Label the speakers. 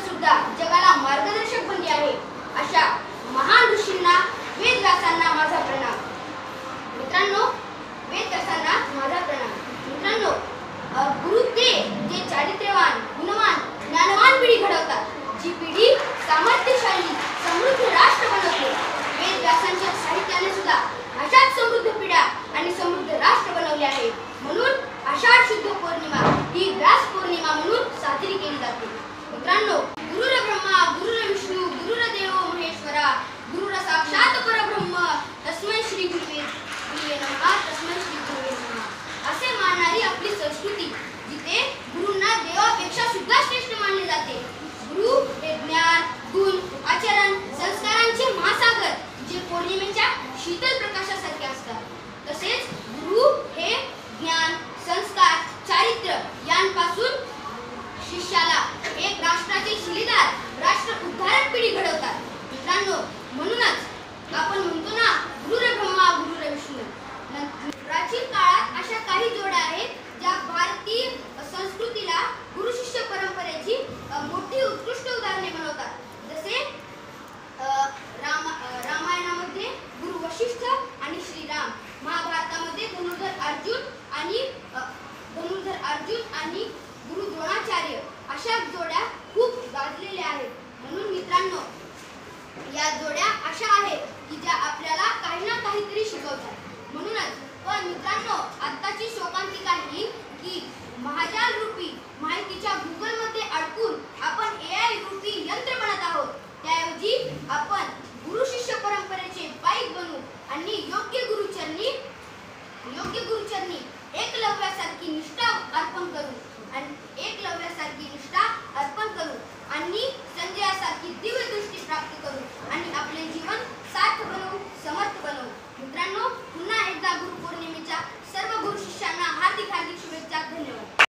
Speaker 1: सुद्धा जगाला मार्गदर्शक बनले आहे अशा महान ऋषींना वेदव्यासांना माझा प्रणाम. मित्रांनो, वेदव्यासांना माझा प्रणाम. मित्रांनो, गुरु ते जे चारित्र्यवान, गुणवान, ज्ञानवान पिढी घडवतात, जी पिढी सामर्थ्यशाली समृद्ध राष्ट्र बनवते. वेदव्यासांच्या साहित्याने सुद्धा अशाच समृद्ध पिढ्या आणि समृद्ध राष्ट्र बनवले आहे. म्हणून आषाढ शुद्ध पौर्णिमा ही व्यास पौर्णिमा म्हणून साजरी केली जाते. मित्रांनो, गुरुर ब्रह्मा गुरुर विष्णू गुरुर्देव महेश्वरा गुरुर साक्षात परब्रह्म तस्मै श्री गुरुवे नमः तस्मै श्री गुरुवे नमः असे मानणारी आपली संस्कृती, जिथे गुरूंना देवापेक्षा सुद्धा श्रेष्ठ मानले जाते. गुरु हे ज्ञान, गुण, आचरण, संस्कारांचे महासागर, जे पौर्णिमेच्या शीतल प्रकाशासारखे असतात. तसेच गुरु हे ज्ञान, संस्कार, चारित्र्य यांपासून शिष्याला एक राष्ट्राचे शिलेदार, राष्ट्र उद्धारक पिढी घडवतात. मित्रांनो, म्हणूनच आपण म्हणतो ना, गुरुर ब्रह्मा गुरुर विष्णू. प्राचीन काळात अशा काही जोड्या आहेत ज्या भारतीय संस्कृतीला गुरु शिष्य परंपरेची मोठी उत्कृष्ट उदाहरणे बनवतात. जसे रामायणामध्ये गुरु वशिष्ठ आणि श्रीराम, महाभारतामध्ये धनुर्धर अर्जुन आणि गुरु द्रोणाचार्य अशा जोड्या खूप गाजलेल्या आहेत. म्हणून मित्रांनो, या जोड्या अशा आहेत की ज्या आपल्याला काही ना काहीतरी शिकवतात. म्हणूनच पण मित्रांनो, आत्ताची शोकांतिका ही की महाजाल रूपी माहितीच्या गुगलमध्ये अडकून आपण AI रूपी यंत्र बनत आहोत. त्याऐवजी आपण गुरु शिष्य परंपरेचे पाईक बनू आणि योग्य गुरुचरणी एकलव्यासारखी निष्ठा अर्पण करू आणि